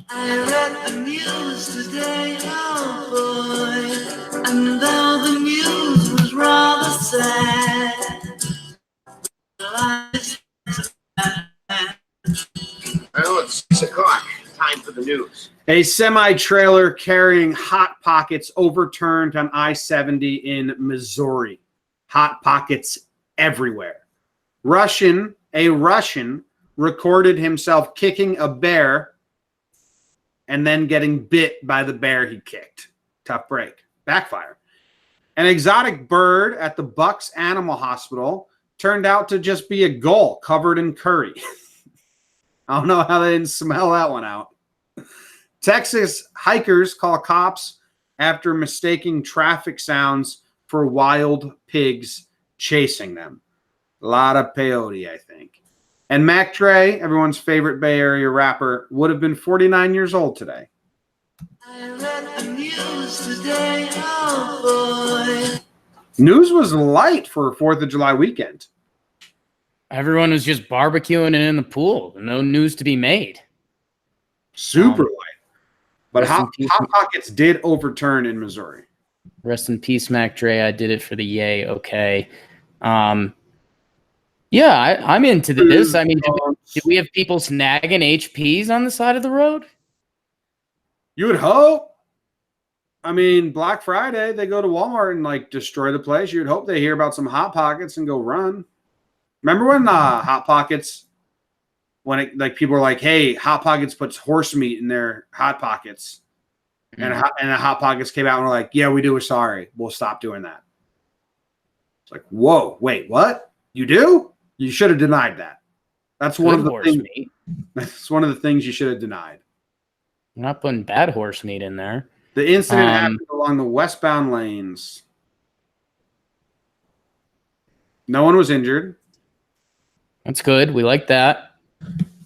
I read the news today, oh boy, and though the news was rather sad,
well, it's 6 o'clock. Time for the news.
A semi-trailer carrying Hot Pockets overturned on I-70 in Missouri. Hot Pockets everywhere. A Russian recorded himself kicking a bear and then getting bit by the bear he kicked. Tough break. Backfire. An exotic bird at the Bucks Animal Hospital turned out to just be a gull covered in curry. I don't know how they didn't smell that one out. Texas hikers call cops after mistaking traffic sounds for wild pigs chasing them. A lot of peyote, I think. And Mac Dre, everyone's favorite Bay Area rapper, would have been 49 years old today.
I read the news today, oh boy.
News was light for 4th of July weekend.
Everyone was just barbecuing and in the pool. No news to be made.
Super light. But
Rest in
Hot
peace.
Pockets did overturn in Missouri.
Rest in peace, Mac Dre. I did it for the yay. Okay. Yeah, I'm into this. I mean, do we have people snagging HPs on the side of the road?
You would hope. I mean, Black Friday, they go to Walmart and like destroy the place. You'd hope they hear about some Hot Pockets and go run. Remember when Hot Pockets, when it, like people were like, "Hey, Hot Pockets puts horse meat in their Hot Pockets," and the Hot Pockets came out and were like, "Yeah, we do. We're sorry. We'll stop doing that." It's like, whoa, wait, what? You do? You should have denied that. That's one of the
horse
things.
meat.
That's one of the things you should have denied.
I'm not putting bad horse meat in there.
The incident happened along the westbound lanes. No one was injured.
That's good. We like that.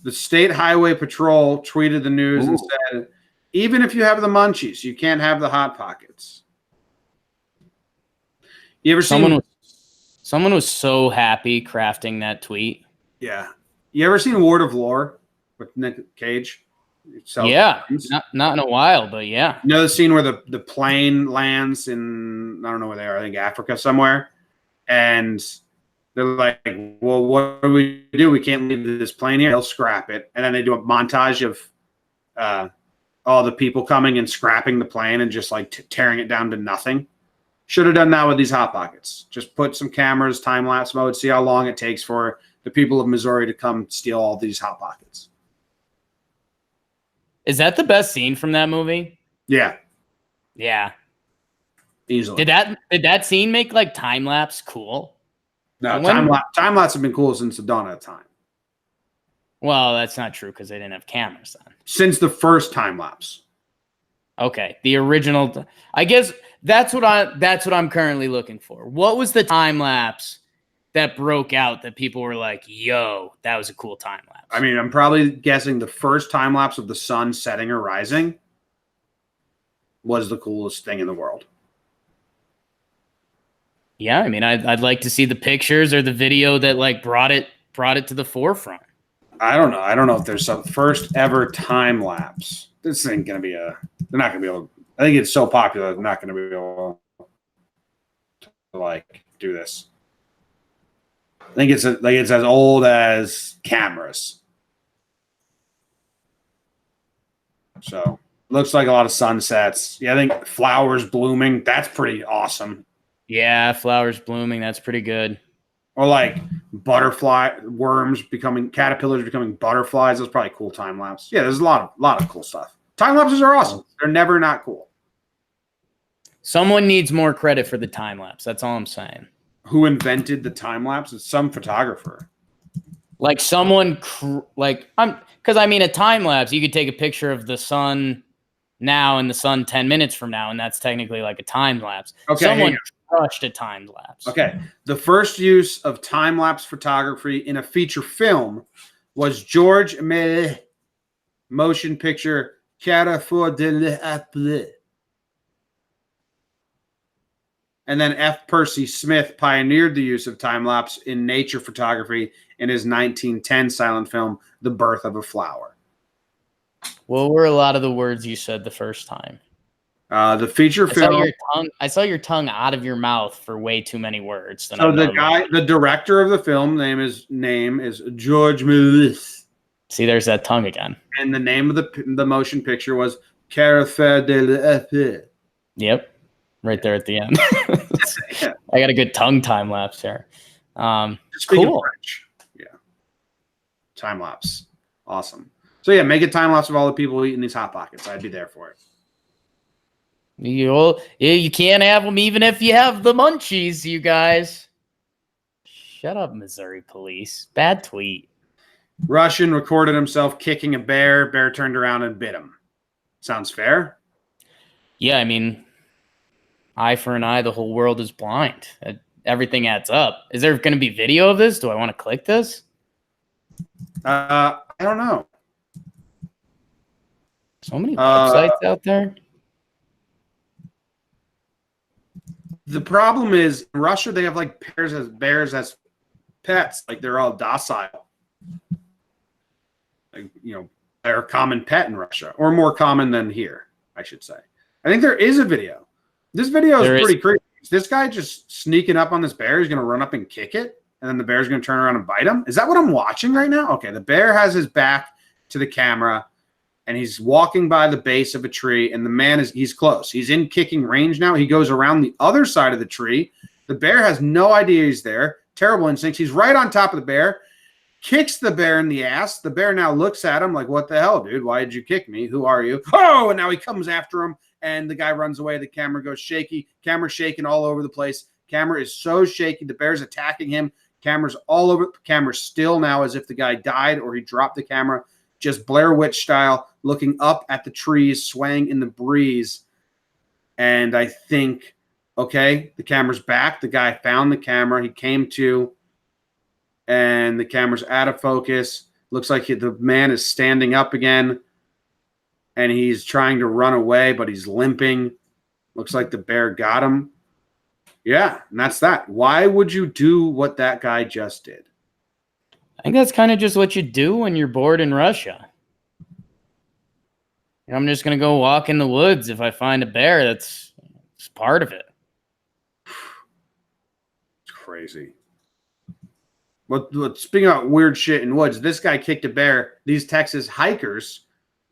The State Highway Patrol tweeted the news and said, Even if you have the munchies, you can't have the Hot Pockets. You ever
Someone was so happy crafting that tweet.
Yeah. You ever seen Ward of Lore with Nick Cage?
Yeah, not in a while, but yeah.
You know the scene where the plane lands in, I don't know where they are, I think Africa somewhere, and they're like, well, what do we do? We can't leave this plane here. They'll scrap it. And then they do a montage of all the people coming and scrapping the plane and just like tearing it down to nothing. Should have done that with these Hot Pockets. Just put some cameras, time-lapse mode, see how long it takes for the people of Missouri to come steal all these Hot Pockets.
Is that the best scene from that movie?
Yeah.
Yeah.
Easily.
Did that scene make like time-lapse cool?
No, time-lapse have been cool since the dawn of time.
Well, that's not true because they didn't have cameras then.
Since the first time-lapse.
Okay, the original. I guess that's what I'm currently looking for. What was the time-lapse that broke out that people were like, yo, that was a cool time-lapse?
I mean, I'm probably guessing the first time-lapse of the sun setting or rising was the coolest thing in the world.
Yeah, I mean, I'd like to see the pictures or the video that like brought it to the forefront.
I don't know. I don't know if there's some first ever time-lapse. This ain't going to be they're not going to be able, I think it's so popular, they're not going to be able to like do this. I think it's as old as cameras. So looks like a lot of sunsets. Yeah, I think flowers blooming. That's pretty awesome.
Yeah, flowers blooming. That's pretty good.
Or like caterpillars becoming butterflies. That's probably a cool time lapse. Yeah, there's a lot of cool stuff. Time lapses are awesome. They're never not cool.
Someone needs more credit for the time lapse. That's all I'm saying.
Who invented the time lapse? It's some photographer.
Like someone, because I mean, a time lapse, you could take a picture of the sun now and the sun 10 minutes from now, and that's technically like a time lapse.
Okay,
someone crushed a time lapse.
Okay, the first use of time lapse photography in a feature film was George Méliès motion picture Carrefour de l'Apple. And then F. Percy Smith pioneered the use of time-lapse in nature photography in his 1910 silent film, The Birth of a Flower.
What were a lot of the words you said the first time?
The feature film.
I saw your tongue out of your mouth for way too many words.
So the director of the film name is George Méliès.
See, there's that tongue again.
And the name of the motion picture was Carrefour de l'Apple.
Yep. Right there at the end. Yeah. I got a good tongue time lapse here. Cool.
French. Yeah. Time lapse. Awesome. So yeah, make a time lapse of all the people eating these Hot Pockets. I'd be there for it.
You can't have them even if you have the munchies, you guys. Shut up, Missouri police. Bad tweet.
Russian recorded himself kicking a bear. Bear turned around and bit him. Sounds fair?
Yeah, I mean, eye for an eye, the whole world is blind. Everything adds up. Is there going to be video of this? Do I want to click this?
I don't know.
So many websites out there.
The problem is in Russia, they have like bears as pets. Like they're all docile. Like, they're a common pet in Russia, or more common than here, I should say. I think there is a video. This video is pretty creepy. Is this guy just sneaking up on this bear? He's going to run up and kick it, and then the bear's going to turn around and bite him? Is that what I'm watching right now? Okay, the bear has his back to the camera, and he's walking by the base of a tree, and the man he's close. He's in kicking range now. He goes around the other side of the tree. The bear has no idea he's there. Terrible instincts. He's right on top of the bear, kicks the bear in the ass. The bear now looks at him like, what the hell, dude? Why did you kick me? Who are you? Oh, and now he comes after him. And the guy runs away. The camera goes shaky. Camera's shaking all over the place. Camera is so shaky. The bear's attacking him. Camera's all over. Camera's still now as if the guy died or he dropped the camera. Just Blair Witch style, looking up at the trees, swaying in the breeze. And I think, okay, the camera's back. The guy found the camera. He came to, and the camera's out of focus. Looks like the man is standing up again. and he's trying to run away, but he's limping. Looks like the bear got him. Yeah, and that's that. Why would you do what that guy just did?
I think that's kind of just what you do when you're bored in Russia. I'm just going to go walk in the woods if I find a bear. That's part of it.
It's crazy. But speaking about weird shit in woods, this guy kicked a bear. These Texas hikers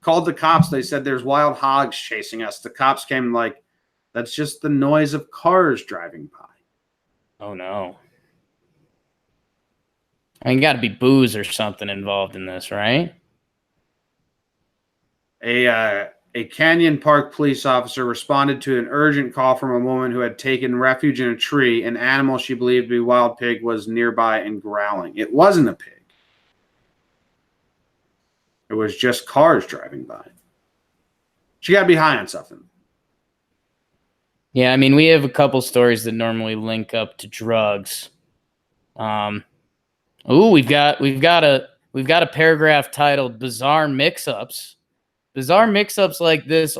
called the cops. They said there's wild hogs chasing us. The cops came like, that's just the noise of cars driving by.
Oh, no. I mean, got to be booze or something involved in this, right?
A Canyon Park police officer responded to an urgent call from a woman who had taken refuge in a tree. An animal she believed to be a wild pig was nearby and growling. It wasn't a pig. It was just cars driving by. She got to be high on something.
Yeah, I mean, we have a couple stories that normally link up to drugs. We've got a paragraph titled "Bizarre Mix-Ups." Bizarre mix-ups like this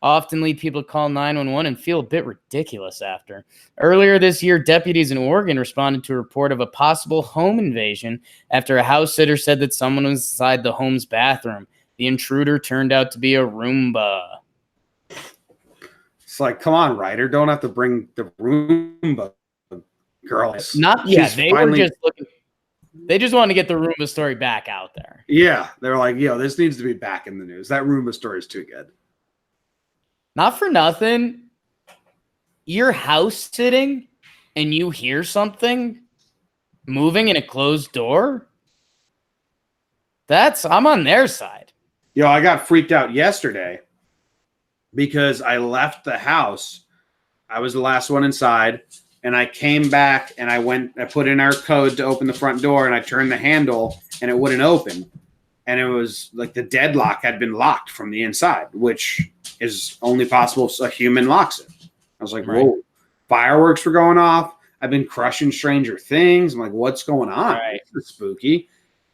often lead people to call 911 and feel a bit ridiculous after. Earlier this year, deputies in Oregon responded to a report of a possible home invasion after a house sitter said that someone was inside the home's bathroom. The intruder turned out to be a Roomba.
It's like, come on, Ryder, don't have to bring the Roomba girl.
Were just looking. They just wanted to get the Roomba story back out there.
Yeah, they're like, yo, this needs to be back in the news. That Roomba story is too good.
Not for nothing. You're house sitting and you hear something moving in a closed door. I'm on their side.
Yo, I got freaked out yesterday because I left the house. I was the last one inside. And I came back and I put in our code to open the front door and I turned the handle and it wouldn't open. And it was like the deadlock had been locked from the inside, which is only possible if a human locks it. I was like, whoa, fireworks were going off. I've been crushing Stranger Things. I'm like, what's going on?
Right.
This is spooky.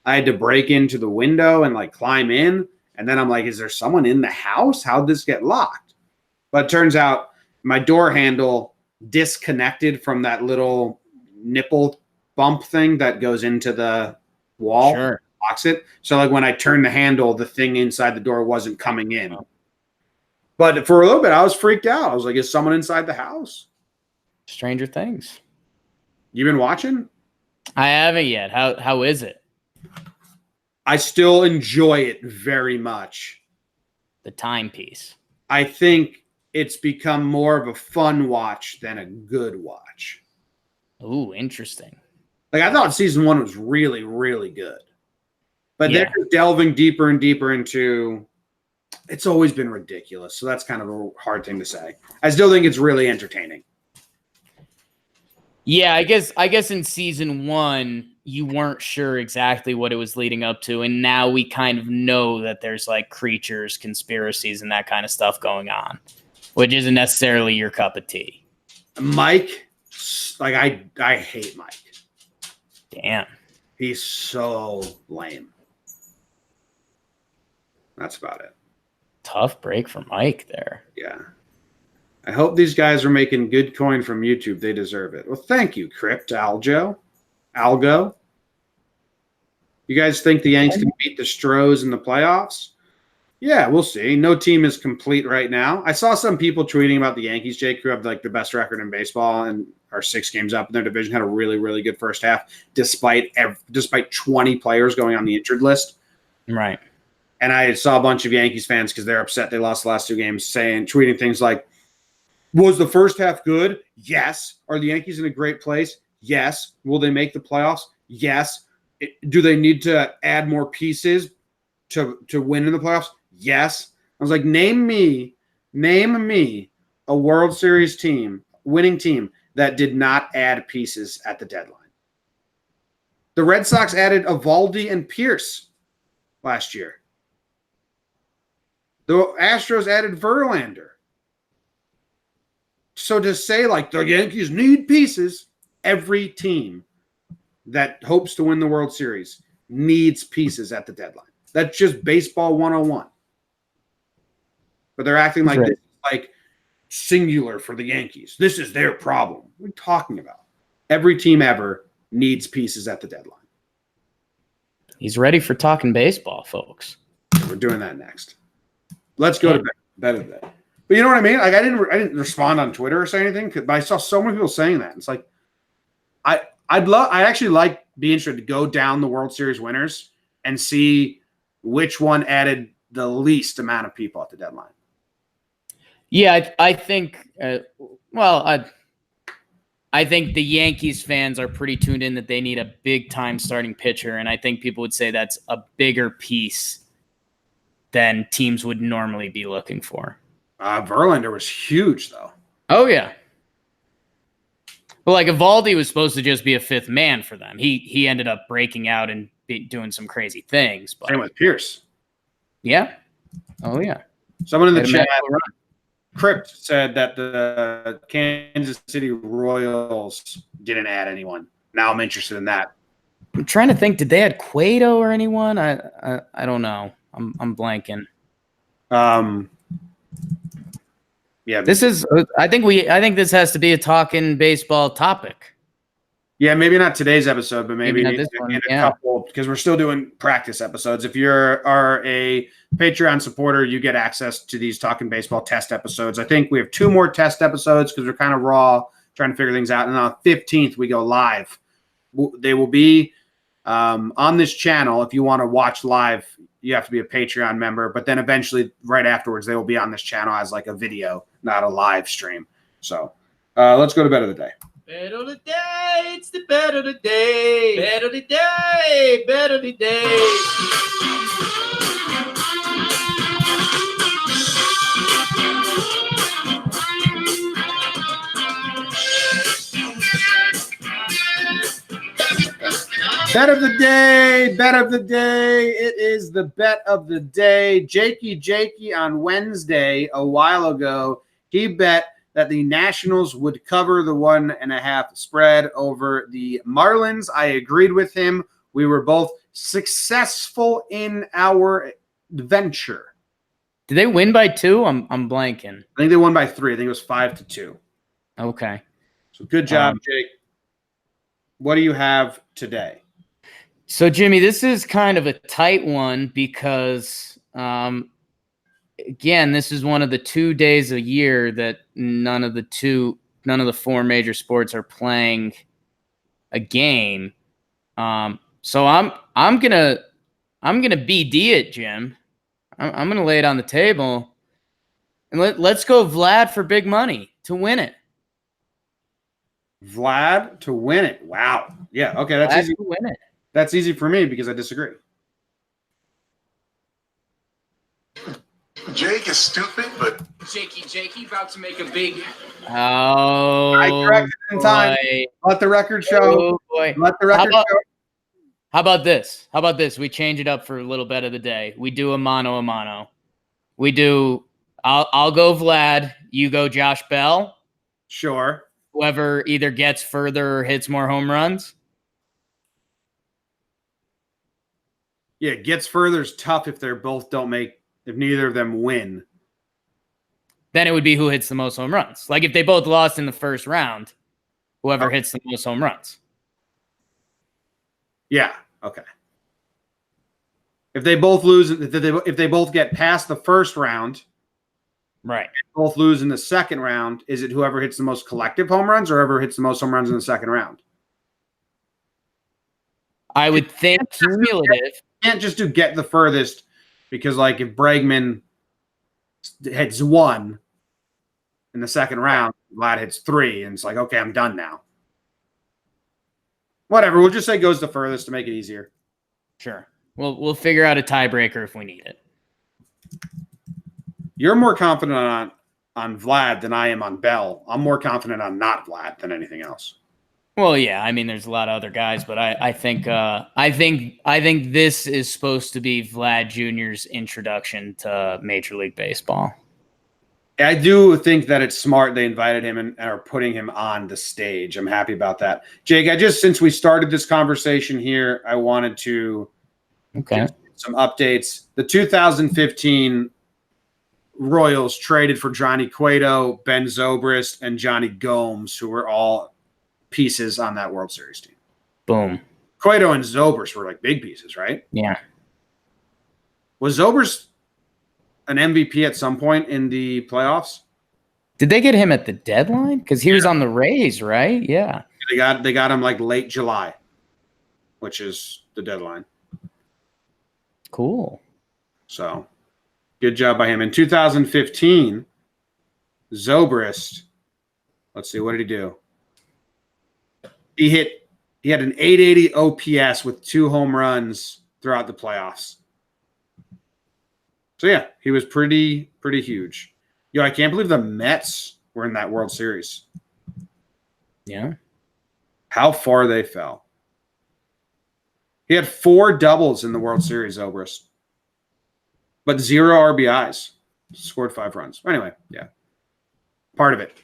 I had to break into the window and like climb in. And then I'm like, is there someone in the house? How'd this get locked? But it turns out my door handle disconnected from that little nipple bump thing that goes into the wall.
Sure.
Locks it. So like when I turned the handle, the thing inside the door wasn't coming in. But for a little bit, I was freaked out. I was like, is someone inside the house?
Stranger Things.
You been watching?
I haven't yet. How is it?
I still enjoy it very much.
The timepiece.
I think it's become more of a fun watch than a good watch.
Ooh, interesting.
Like I thought season 1 was really, really good. But they're delving deeper and deeper into it's always been ridiculous. So that's kind of a hard thing to say. I still think it's really entertaining.
Yeah, I guess in season 1, you weren't sure exactly what it was leading up to. And now we kind of know that there's like creatures, conspiracies, and that kind of stuff going on, which isn't necessarily your cup of tea.
Mike, like I hate Mike.
Damn.
He's so lame. That's about it.
Tough break for Mike there.
Yeah. I hope these guys are making good coin from YouTube. They deserve it. Well, thank you, Crypt Algo. You guys think the Yanks can beat the Stros in the playoffs? Yeah, we'll see. No team is complete right now. I saw some people tweeting about the Yankees, Jake, who have like the best record in baseball and are 6 games up in their division, had a really, really good first half, despite 20 players going on the injured list.
Right.
And I saw a bunch of Yankees fans because they're upset they lost the last 2 games, tweeting things like, was the first half good? Yes. Are the Yankees in a great place? Yes. Will they make the playoffs? Yes. Do they need to add more pieces to win in the playoffs? Yes. I was like, name me a World Series winning team that did not add pieces at the deadline. The Red Sox added Eovaldi and Pierce last year. The Astros added Verlander. So to say like the Yankees need pieces, every team that hopes to win the World Series needs pieces at the deadline. That's just baseball 101. but they're acting like
Right.
this is like singular for the Yankees. This is their problem. What are you talking about? Every team ever needs pieces at the deadline.
He's ready for talking baseball, folks.
We're doing that next. Let's go to bed of the day. But you know what I mean? Like I didn't respond on Twitter or say anything, but I saw so many people saying that. It's like I actually like be interested to go down the World Series winners and see which one added the least amount of people at the deadline.
Yeah, I think. I think the Yankees fans are pretty tuned in that they need a big time starting pitcher, and I think people would say that's a bigger piece than teams would normally be looking for.
Verlander was huge, though.
Oh yeah. Well, like Evaldi was supposed to just be a fifth man for them. He ended up breaking out and doing some crazy things. But
same with Pierce.
Yeah. Oh yeah.
Someone in the chat, Crypt, said that the Kansas City Royals didn't add anyone. Now I'm interested in that.
I'm trying to think. Did they add Cueto or anyone? I don't know. I'm blanking.
Yeah.
This is. I think this has to be a talking baseball topic.
Yeah, maybe not today's episode, but maybe in
one,
a couple, because we're still doing practice episodes. If you are a Patreon supporter, you get access to these Talking Baseball test episodes. I think we have 2 more test episodes because we're kind of raw, trying to figure things out. And on the 15th, we go live. They will be on this channel. If you want to watch live, you have to be a Patreon member. But then eventually, right afterwards, they will be on this channel as like a video, not a live stream. So let's go to bed of the day.
Bet of the day, it's the bet of the day. Bet of the day, bet of the day.
Bet of the day, bet of the day. It is the bet of the day. Jakey on Wednesday, a while ago, he bet that the Nationals would cover the 1.5 spread over the Marlins. I agreed with him. We were both successful in our venture.
Did they win by 2? I'm blanking.
I think they won by 3. I think it was 5-2.
Okay.
So good job, Jake. What do you have today?
So, Jimmy, this is kind of a tight one because, again, this is one of the 2 days a year that none of the 4 major sports are playing a game. So I'm gonna BD it, Jim. I'm gonna lay it on the table, and let's go Vlad for big money to win it.
Vlad to win it. Wow. Yeah. Okay. That's
Vlad
easy.
to win it.
That's easy for me because I disagree.
Jake is stupid, but
Jakey about to make a big.
Oh,
I corrected in time.
boy.
Let the record show.
Oh boy.
Let the record show.
How about this? We change it up for a little bet of the day. We do a mano. We do. I'll go Vlad. You go Josh Bell.
Sure.
Whoever either gets further or hits more home runs.
Yeah, gets further is tough if if neither of them win.
Then it would be who hits the most home runs. Like if they both lost in the first round, whoever hits the most home runs.
Yeah. Okay. If they both lose, if they both get past the first round,
right?
Both lose in the second round. Is it whoever hits the most collective home runs, or whoever hits the most home runs in the second round?
I would think cumulative.
You can't just do get the furthest because, like, if Bregman hits 1 in the second round, Vlad hits 3, and it's like, okay, I'm done now. Whatever. We'll just say goes the furthest to make it easier.
Sure. We'll figure out a tiebreaker if we need it.
You're more confident on Vlad than I am on Bell. I'm more confident on not Vlad than anything else.
Well, yeah. I mean, there's a lot of other guys, but I think this is supposed to be Vlad Jr.'s introduction to Major League Baseball.
I do think that it's smart they invited him and are putting him on the stage. I'm happy about that. Jake, since we started this conversation here, I wanted to give some updates. The 2015 Royals traded for Johnny Cueto, Ben Zobrist, and Johnny Gomes, who were all pieces on that World Series team.
Boom.
Cueto and Zobrist were like big pieces, right?
Yeah.
Was Zobrist an MVP at some point in the playoffs?
Did they get him at the deadline? Because he was on the Rays, right? Yeah.
They got him like late July, which is the deadline.
Cool.
So good job by him. In 2015, Zobrist, let's see, what did he do? He had an 880 OPS with 2 home runs throughout the playoffs. So yeah, he was pretty huge. Yo, I can't believe the Mets were in that World Series.
Yeah.
How far they fell. He had 4 doubles in the World Series, Zobrist, but 0 RBIs. Scored 5 runs. Anyway, yeah, part of it.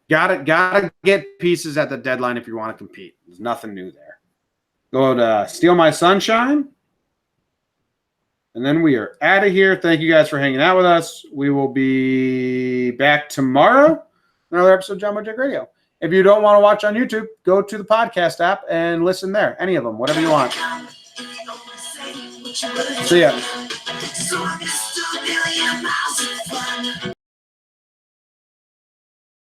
Gotta get pieces at the deadline if you want to compete. There's nothing new there. Go to Steal My Sunshine. And then we are out of here. Thank you guys for hanging out with us. We will be back tomorrow. Another episode of Jomboy Jack Radio. If you don't want to watch on YouTube, go to the podcast app and listen there. Any of them, whatever you want. See ya.
So I missed a million miles.